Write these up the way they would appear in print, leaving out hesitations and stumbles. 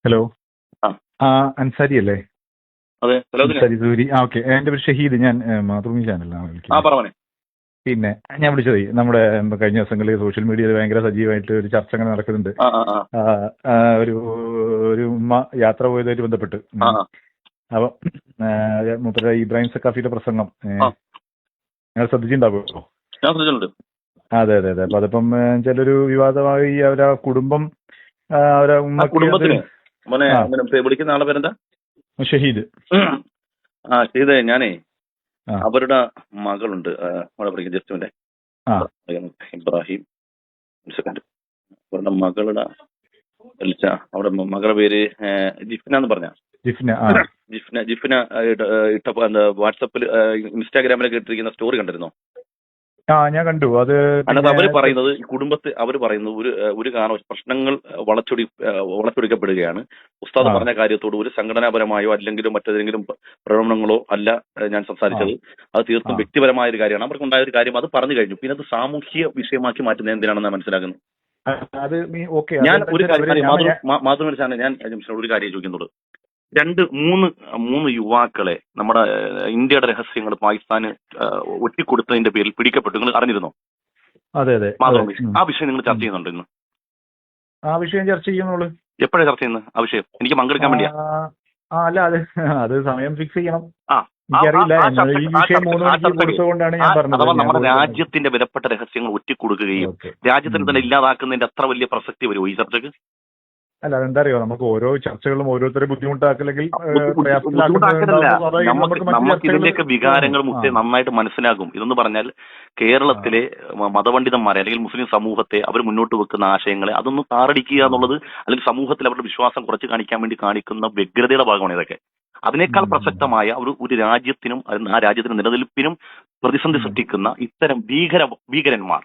Hello. ആ അൻസാരി അല്ലേ? അതെ. അൻസാരി സൂരി. ഓക്കെ. എൻ്റെ പേര് ഷഹീദ്. ഞാൻ മാതൃഭൂമി ചാനലിലാണ് വിളിക്കുന്നത്. പറഞ്ഞേ. പിന്നെ ഞാൻ വിളിച്ചതേ, നമ്മുടെ കഴിഞ്ഞ ദിവസങ്ങളിൽ സോഷ്യൽ മീഡിയയിൽ ഭയങ്കര സജീവമായിട്ട് ഒരു ചർച്ച അങ്ങനെ നടക്കുന്നുണ്ട്. ഒരു ഒരു ഉമ്മ യാത്ര പോയതായിട്ട് ബന്ധപ്പെട്ട്. അപ്പൊ മൂപ്പര ഇബ്രാഹിം സക്കാഫിയുടെ പ്രസംഗം നിങ്ങൾ ശ്രദ്ധിച്ചിട്ടുണ്ടാവുമല്ലോ? അതെ അതെ അതെ. അപ്പൊ അതിപ്പം ചിലൊരു വിവാദമായി അവരാ കുടുംബം, അവരെ കുടുംബത്തിന് വിളിക്കുന്ന ആളെ പേരെന്താ? ഷഹീദ്. ഷഹീദ്, ഞാനേ അവരുടെ മകളുണ്ട് ജസ്റ്റുവിന്റെ ഇബ്രാഹിം. സെക്കൻഡ്. അവരുടെ മകളുടെ അവിടെ മകളുടെ പേര് ജിഫ്ന എന്ന് പറഞ്ഞ ജിഫ്ന ഇട്ടപ്പോ വാട്സപ്പിൽ ഇൻസ്റ്റാഗ്രാമിലൊക്കെ ഇട്ടിരിക്കുന്ന സ്റ്റോറി കണ്ടിരുന്നോ? ഞാൻ കണ്ടു. അത് അതിനകത്ത് അവര് പറയുന്നത്, കുടുംബത്തെ അവര് പറയുന്നത് ഒരു കാരണം പ്രശ്നങ്ങൾ വളച്ചൊടിക്കപ്പെടുകയാണ്. ഉസ്താദ് പറഞ്ഞ കാര്യത്തോട് ഒരു സംഘടനാപരമായോ അല്ലെങ്കിലും മറ്റേതെങ്കിലും പ്രകടനങ്ങളോ അല്ല ഞാൻ സംസാരിച്ചത്. അത് തീർത്തും വ്യക്തിപരമായ ഒരു കാര്യമാണ്. അവർക്കുണ്ടായ ഒരു കാര്യം അത് പറഞ്ഞു കഴിഞ്ഞു. പിന്നെ അത് സാമൂഹ്യ വിഷയമാക്കി മാറ്റുന്നത് എന്തിനാണെന്ന് മനസ്സിലാക്കുന്നത്. ഞാൻ ഒരു കാര്യം മാതൃമനുഷ്യാണ് ഞാൻ ഒരു കാര്യം ചോദിക്കുന്നുള്ളൂ. മൂന്ന് യുവാക്കളെ നമ്മുടെ ഇന്ത്യയുടെ രഹസ്യങ്ങൾ പാകിസ്ഥാന് ഒറ്റിക്കൊടുത്തതിന്റെ പേരിൽ പിടിക്കപ്പെട്ടു. നിങ്ങൾ അറിഞ്ഞിരുന്നോ? അതെ അതെ. ആ വിഷയം നിങ്ങൾ ചർച്ച ചെയ്യുന്നുണ്ടോ ഇന്ന്? ആ വിഷയം ചർച്ച ചെയ്യുന്നുള്ളൂ. എപ്പോഴാണ് ചർച്ച ചെയ്യുന്നത് ആ വിഷയം? എനിക്ക് പങ്കെടുക്കാൻ വേണ്ടിയാ. അല്ല, അത് സമയം ഫിക്സ് ചെയ്യണം. എനിക്കറിയില്ല. ഈ വിഷയം 3 മണിക്ക് കൊടുത്തുകൊണ്ടാണ് ഞാൻ പറഞ്ഞത്. അഥവാ നമ്മുടെ രാജ്യത്തിന്റെ വിലപ്പെട്ട രഹസ്യങ്ങൾ ഒറ്റിക്കൊടുക്കുകയും രാജ്യത്തിന് തന്നെ ഇല്ലാതാക്കുന്നതിന്റെ അത്ര വലിയ പ്രസക്തി വരുമോ ഈ ചർച്ചക്ക്? അല്ല, അതെന്താ അറിയോ, നമുക്ക് ഓരോ ചർച്ചകളും ഓരോരുത്തരെ ബുദ്ധിമുട്ടാക്കില്ലെങ്കിൽ നമുക്ക് ഇതിന്റെയൊക്കെ വികാരങ്ങൾ നന്നായിട്ട് മനസ്സിലാകും. ഇതെന്ന് പറഞ്ഞാൽ കേരളത്തിലെ മതപണ്ഡിതന്മാരെ അല്ലെങ്കിൽ മുസ്ലിം സമൂഹത്തെ അവർ മുന്നോട്ട് വെക്കുന്ന ആശയങ്ങളെ അതൊന്ന് താറടിക്കുക എന്നുള്ളത്, അല്ലെങ്കിൽ സമൂഹത്തിൽ അവരുടെ വിശ്വാസം കുറച്ച് കാണിക്കാൻ വേണ്ടി കാണിക്കുന്ന വ്യഗ്രതയുടെ ഭാഗമാണ് ഇതൊക്കെ. അതിനേക്കാൾ പ്രസക്തമായ ഒരു രാജ്യത്തിനും ആ രാജ്യത്തിന്റെ നിലനിൽപ്പിനും പ്രതിസന്ധി സൃഷ്ടിക്കുന്ന ഇത്തരം ഭീകരന്മാർ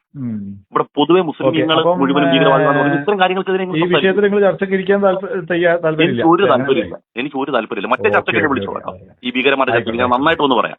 ഇവിടെ പൊതുവെ മുസ്ലിങ്ങൾ മുഴുവനും ഭീകരവാദികളാണ്. ഇത്തരം കാര്യങ്ങൾക്കെതിരെ എനിക്ക് ഒരു താല്പര്യമില്ല. മറ്റേ ചർച്ചയ്ക്ക് വിളിച്ചോളാം. ഈ ഭീകരന്മാരുടെ ചർച്ച ഞാൻ നന്നായിട്ട് ഒന്ന് പറയാം.